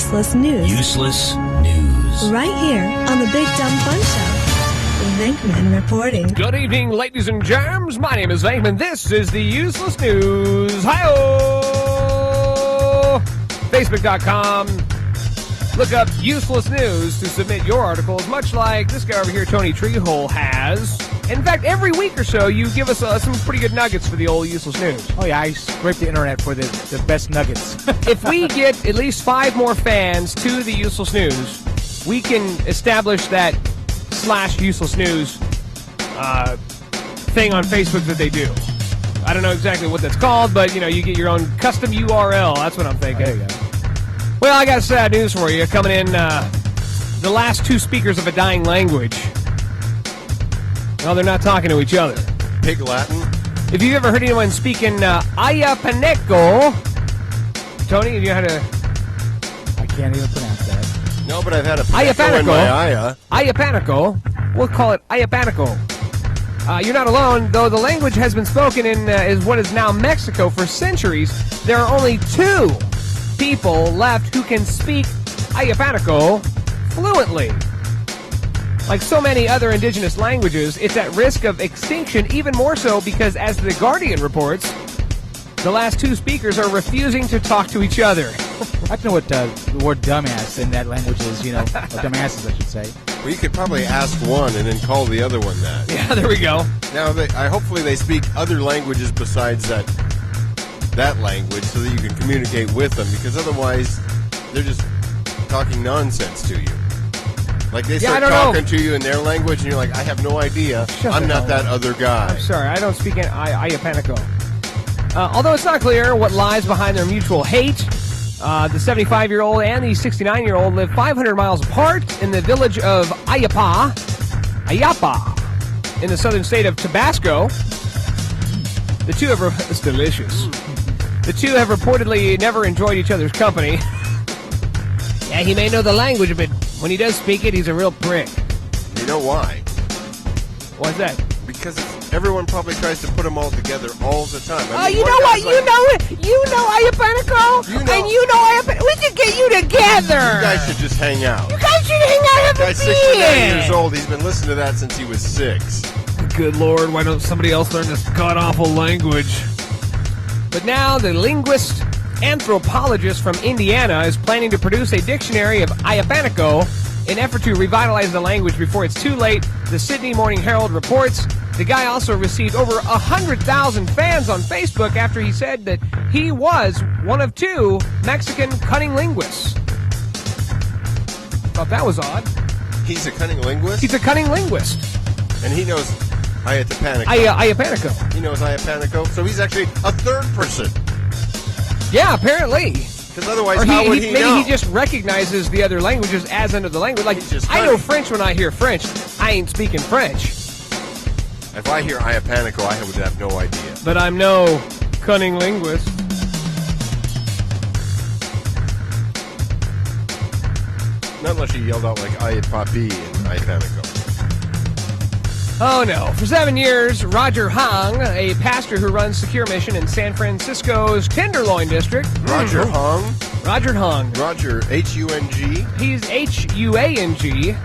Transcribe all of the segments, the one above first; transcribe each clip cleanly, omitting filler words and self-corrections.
useless news. Useless news. Right here on the Big Dumb Fun Show. Venkman reporting. Good evening, ladies and germs. My name is Venkman. This is the Useless News. Hi-oh! Facebook.com. Look up Useless News to submit your articles, much like this guy over here, Tony Treehole, has. In fact, every week or so, you give us some pretty good nuggets for the old Useless News. Oh, yeah, I scrape the internet for the best nuggets. If we get at least 5 more fans to the Useless News, we can establish that /Useless News thing on Facebook that they do. I don't know exactly what that's called, but, you get your own custom URL. That's what I'm thinking. There you go. Well, I got sad news for you. Coming in, the last 2 speakers of a dying language. Well, they're not talking to each other. Pig Latin? If you've ever heard anyone speaking Ayapaneco, Tony, have you had a... I can't even pronounce that. No, but I've had a Ayapaneco in my Aya. Ayapaneco. We'll call it Ayapaneco. You're not alone, though the language has been spoken in is what is now Mexico for centuries. There are only 2 people left who can speak Ayapaneco fluently. Like so many other indigenous languages, it's at risk of extinction, even more so because, as The Guardian reports, the last 2 speakers are refusing to talk to each other. I don't know what the word dumbass in that language is, or dumbasses, I should say. Well, you could probably ask one and then call the other one that. Yeah, there we go. Now, hopefully they speak other languages besides that language so that you can communicate with them, because otherwise they're just talking nonsense to you. Like they start talking to you in their language and you're like, I have no idea. I'm not that other guy. I'm sorry, I don't speak Ayapaneco. Although it's not clear what lies behind their mutual hate, the 75-year-old and the 69-year-old live 500 miles apart in the village of Ayapa, in the southern state of Tabasco. The 2 have... It's delicious. The 2 have reportedly never enjoyed each other's company. Yeah, he may know the language, but when he does speak it, he's a real prick. You know why? Why's that? Because everyone probably tries to put them all together all the time. You know what? You know Ayapaneco, and you know Ayapaneco. We should get you together. You guys should just hang out. You guys should hang out and have a Guy's 69 years old. He's been listening to that since he was 6. Good Lord, why don't somebody else learn this god-awful language? But now the linguist anthropologist from Indiana is planning to produce a dictionary of Ayapaneco in effort to revitalize the language before it's too late. The Sydney Morning Herald reports the guy also received over 100,000 fans on Facebook after he said that he was one of 2 Mexican cunning linguists. Thought that was odd. He's a cunning linguist? He's a cunning linguist. And he knows Ayapaneco. Ayapaneco. He knows Ayapaneco, so he's actually a third person. Yeah, apparently. Because otherwise, how would he know? Maybe he just recognizes the other languages as another language. Like, I know French when I hear French. I ain't speaking French. If I hear Ayapaneco, I would have no idea. But I'm no cunning linguist. Not unless you yelled out like Ayapapi and Ayapaneco. Oh, no. For 7 years, Roger Hong, a pastor who runs Secure Mission in San Francisco's Tenderloin District. Roger Hong? Roger Hong. Roger, H-U-N-G? He's H-U-A-N-G.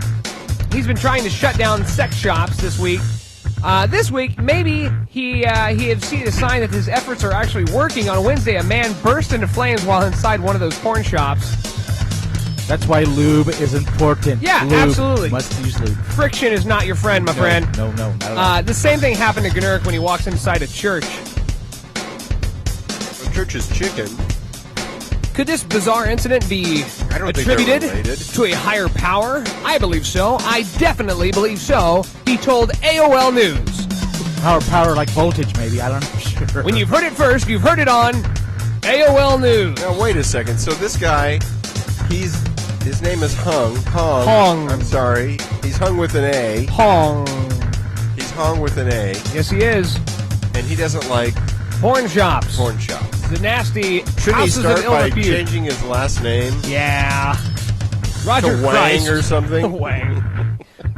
He's been trying to shut down sex shops this week. This week, maybe he had seen a sign that his efforts are actually working. On Wednesday, a man burst into flames while inside one of those porn shops. That's why lube is important. Yeah, lube. absolutely. Must use lube. Friction is not your friend, my friend. No, not at all. The same thing happened to Gnurk when he walks inside a church. A church is chicken. Could this bizarre incident be attributed to a higher power? I believe so. I definitely believe so. He told AOL News. Power like voltage, maybe. I don't know. Sure. When you've heard it first, you've heard it on AOL News. Now, wait a second. So this guy, his name is Hong. Hong. I'm sorry. He's hung with an A. Hong. He's hung with an A. Yes, he is. And he doesn't like porn shops. Porn shops. The nasty Shouldn't houses he start of ill by repute. changing his last name? Yeah. Roger to Wang Christ. or something? Wang.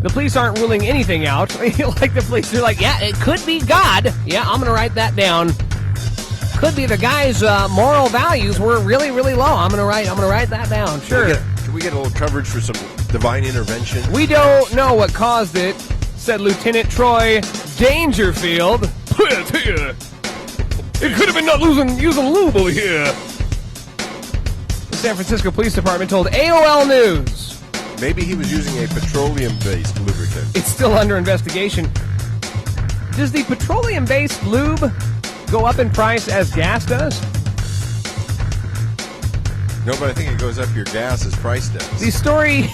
The police aren't ruling anything out. Like the police are like, yeah, it could be God. Yeah, I'm going to write that down. Could be the guy's moral values were really, really low. I'm gonna write that down. Sure. Can we get a little coverage for some divine intervention? We don't know what caused it, said Lieutenant Troy Dangerfield. It could have been not using lube over here. The San Francisco Police Department told AOL News. Maybe he was using a petroleum-based lubricant. It's still under investigation. Does the petroleum-based lube go up in price as gas does? No, but I think it goes up your gas as price does. The story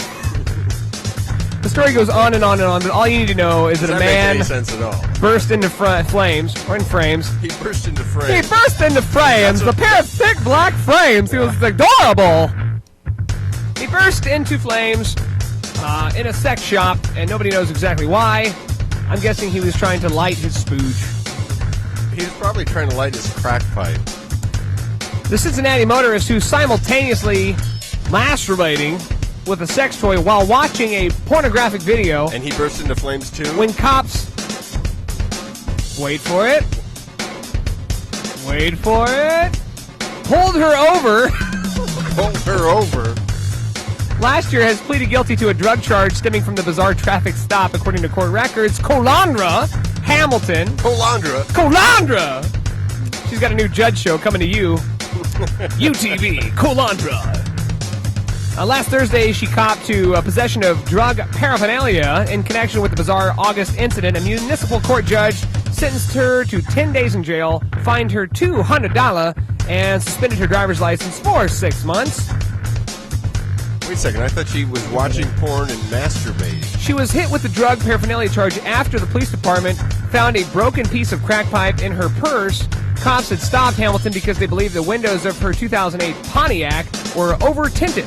goes on and on and on, but all you need to know is that a Does that make man any sense at all? burst into flames. He burst into He frames. burst into frames. That's A pair of thick black frames. He was adorable. He burst into flames in a sex shop, and nobody knows exactly why. I'm guessing he was trying to light his spooge. He was probably trying to light his crack pipe. The Cincinnati motorist who's simultaneously masturbating with a sex toy while watching a pornographic video. And he burst into flames too? When cops... Wait for it. Pulled her over. Pulled her over. Last year has pleaded guilty to a drug charge stemming from the bizarre traffic stop, according to court records. Colandra Hamilton. Colandra! She's got a new judge show coming to you. UTV, Colandra. Last Thursday, she copped to possession of drug paraphernalia in connection with the bizarre August incident. A municipal court judge sentenced her to 10 days in jail, fined her $200, and suspended her driver's license for 6 months. Wait a second, I thought she was watching porn and masturbating. She was hit with the drug paraphernalia charge after the police department found a broken piece of crack pipe in her purse. Cops had stopped Hamilton because they believed the windows of her 2008 Pontiac were over-tinted.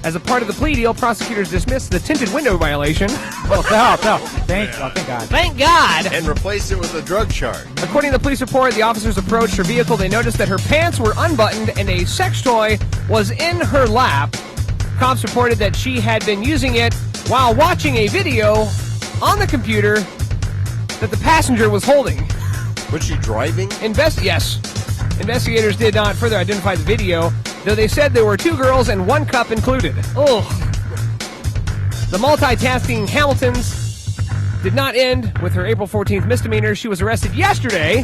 As a part of the plea deal, prosecutors dismissed the tinted window violation. Oh, thank God. Thank God! And replaced it with a drug charge. According to the police report, the officers approached her vehicle. They noticed that her pants were unbuttoned and a sex toy was in her lap. Cops reported that she had been using it while watching a video on the computer that the passenger was holding. Was she driving? Yes. Investigators did not further identify the video, though they said there were 2 girls and 1 cup included. Ugh. The multitasking Hamiltons did not end with her April 14th misdemeanor. She was arrested yesterday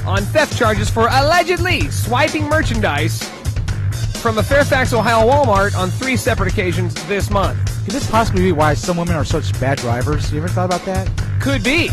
on theft charges for allegedly swiping merchandise from a Fairfax, Ohio Walmart on 3 separate occasions this month. Could this possibly be why some women are such bad drivers? You ever thought about that? Could be.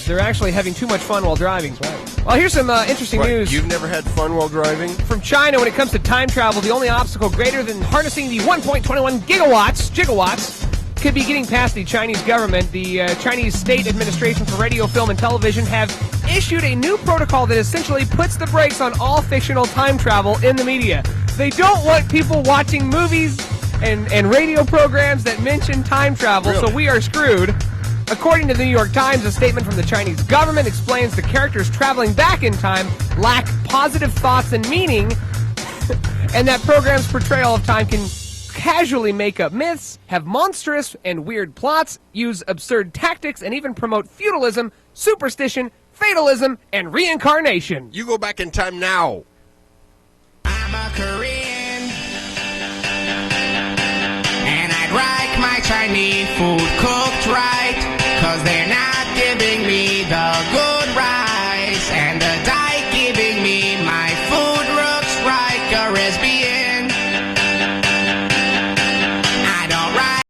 They're actually having too much fun while driving. Right. Well, here's some interesting news. You've never had fun while driving? From China, when it comes to time travel, the only obstacle greater than harnessing the 1.21 gigawatts, could be getting past the Chinese government. The Chinese State Administration for Radio, Film, and Television have issued a new protocol that essentially puts the brakes on all fictional time travel in the media. They don't want people watching movies and radio programs that mention time travel, Really? so we are screwed. According to the New York Times, a statement from the Chinese government explains the characters traveling back in time lack positive thoughts and meaning, and that programs' portrayal of time can casually make up myths, have monstrous and weird plots, use absurd tactics, and even promote feudalism, superstition, fatalism, and reincarnation. You go back in time now. I'm a Korean, and I'd like my Chinese food cooked right, 'cause they're not giving me the